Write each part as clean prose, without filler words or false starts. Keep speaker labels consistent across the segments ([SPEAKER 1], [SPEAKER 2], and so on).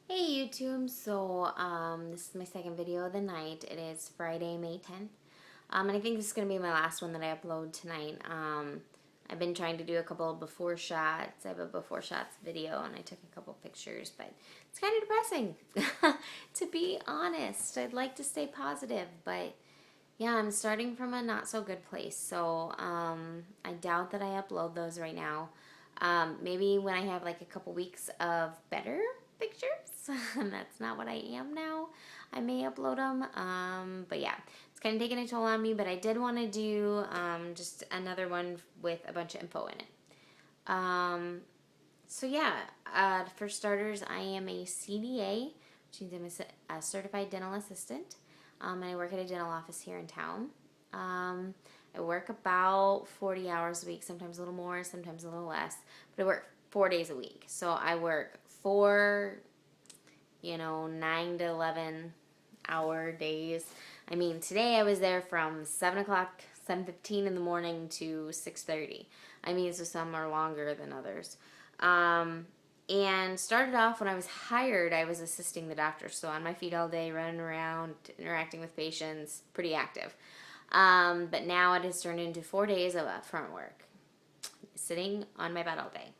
[SPEAKER 1] Hey YouTube, this is my second video of the night. It is Friday, May 10th. And I think this is going to be my last one that I upload tonight. I've been trying to do a couple of before shots. I have a before shots video and I took a couple pictures, but it's kind of depressing. To be honest, I'd like to stay positive, but yeah, I'm starting from a not so good place. I doubt that I upload those right now. Maybe when I have like a couple weeks of better pictures, and that's not what I am now, I may upload them. But yeah, it's kind of taking a toll on me, but I did want to do just another one with a bunch of info in it. Um, for starters, I am a CDA, which means I'm a certified dental assistant, and I work at a dental office here in town. I work about 40 hours a week, sometimes a little more, sometimes a little less, but I work 4 days a week. So I work 9 to 11 hour days. I mean, today I was there from 7 o'clock, 7:15 in the morning to 6:30. I mean, so some are longer than others. And started off when I was hired, I was assisting the doctor. So on my feet all day, running around, interacting with patients, pretty active. But now it has turned into 4 days of front work, sitting on my bed all day,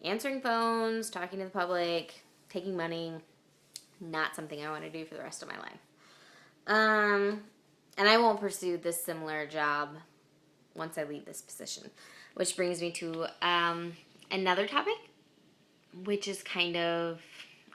[SPEAKER 1] answering phones, talking to the public, taking money. Not something I want to do for the rest of my life. And I won't pursue this similar job once I leave this position. Which brings me to another topic, which is kind of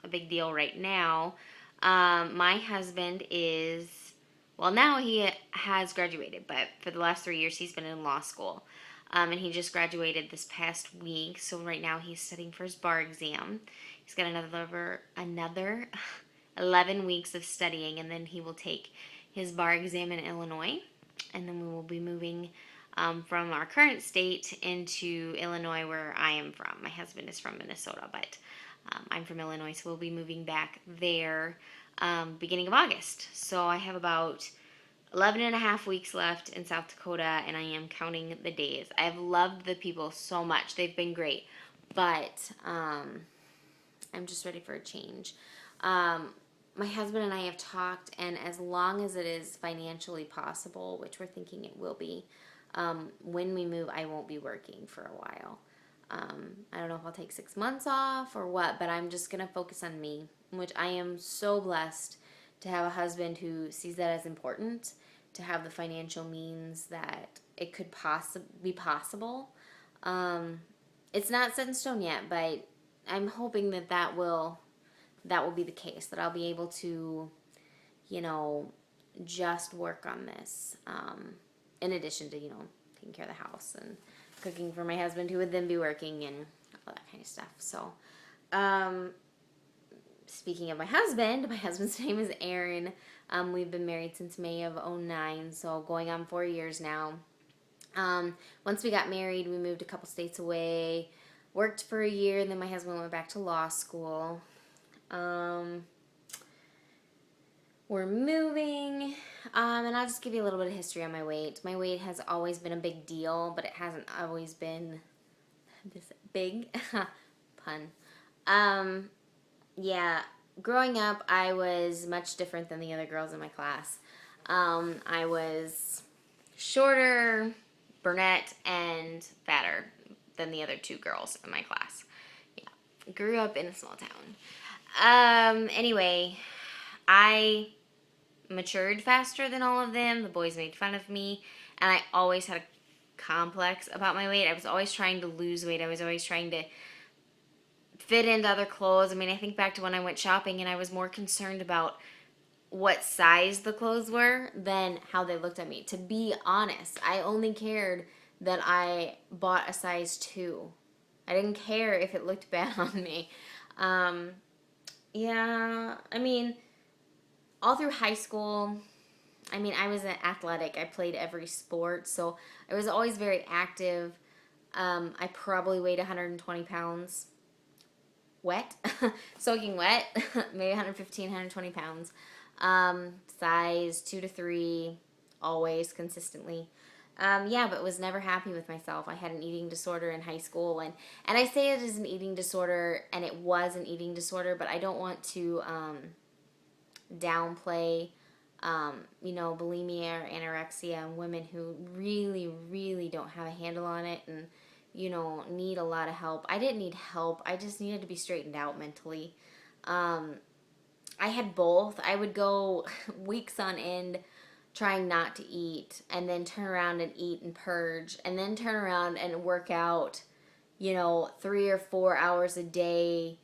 [SPEAKER 1] a big deal right now. My husband now he has graduated, but for the last 3 years he's been in law school. And he just graduated this past week, so right now he's studying for his bar exam. He's got another 11 weeks of studying, and then he will take his bar exam in Illinois, and then we will be moving from our current state into Illinois, where I am from. My husband is from Minnesota, but I'm from Illinois, so we'll be moving back there beginning of August. So I have about 11 and a half weeks left in South Dakota, and I am counting the days. I've loved the people so much. They've been great, but I'm just ready for a change. My husband and I have talked, and as long as it is financially possible, which we're thinking it will be, when we move, I won't be working for a while. I don't know if I'll take 6 months off or what, but I'm just going to focus on me, which I am so blessed to have a husband who sees that as important, to have the financial means that it could be possible. It's not set in stone yet, but I'm hoping that will be the case, that I'll be able to, just work on this, in addition to, taking care of the house and cooking for my husband, who would then be working and all that kind of stuff. So, speaking of my husband's name is Aaron. We've been married since May of 2009, so going on 4 years now. Once we got married, we moved a couple states away, worked for a year, and then my husband went back to law school. We're moving, and I'll just give you a little bit of history on my weight. My weight has always been a big deal, but it hasn't always been this big. Pun. Yeah, growing up, I was much different than the other girls in my class. I was shorter, brunette, and fatter than the other two girls in my class. Yeah, grew up in a small town. Anyway, I matured faster than all of them. The boys made fun of me, and I always had a complex about my weight. I was always trying to lose weight. I was always trying to fit into other clothes. I mean, I think back to when I went shopping, and I was more concerned about what size the clothes were than how they looked at me. To be honest, I only cared that I bought a size 2. I didn't care if it looked bad on me. Yeah, I mean, all through high school, I was an athletic. I played every sport, so I was always very active. I probably weighed 120 pounds. Wet, soaking wet, maybe 115, 120 pounds. Size 2 to 3, always, consistently. Yeah, but was never happy with myself. I had an eating disorder in high school, and I say it is an eating disorder, and it was an eating disorder, but I don't want to downplay, bulimia or anorexia and women who really, really don't have a handle on it and, need a lot of help. I didn't need help. I just needed to be straightened out mentally. Um, I had both. I would go weeks on end trying not to eat and then turn around and eat and purge and then turn around and work out, 3 or 4 hours a day,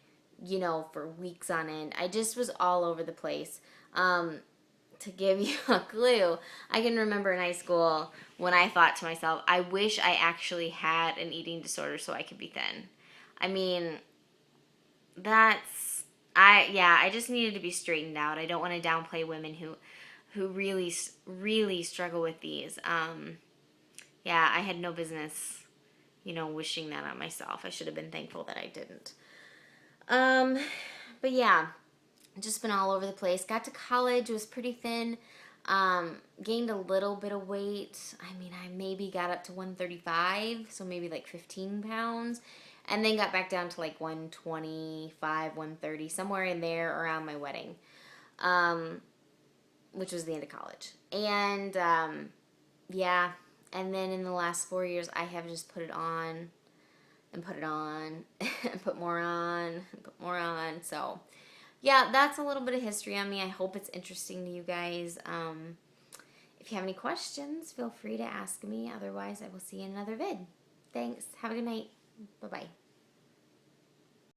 [SPEAKER 1] for weeks on end. I just was all over the place. To give you a clue, I can remember in high school when I thought to myself, I wish I actually had an eating disorder so I could be thin. I mean, that's I just needed to be straightened out. I don't want to downplay women who really really struggle with these. Yeah, I had no business, wishing that on myself. I should have been thankful that I didn't. Um, but yeah, just been all over the place. Got to college, was pretty thin. Gained a little bit of weight. I mean, I maybe got up to 135, so maybe like 15 pounds. And then got back down to like 125, 130, somewhere in there around my wedding, which was the end of college. And yeah, and then in the last 4 years, I have just put it on and put it on and put more on and put more on. So yeah, that's a little bit of history on me. I hope it's interesting to you guys. If you have any questions, feel free to ask me. Otherwise, I will see you in another vid. Thanks. Have a good night. Bye-bye.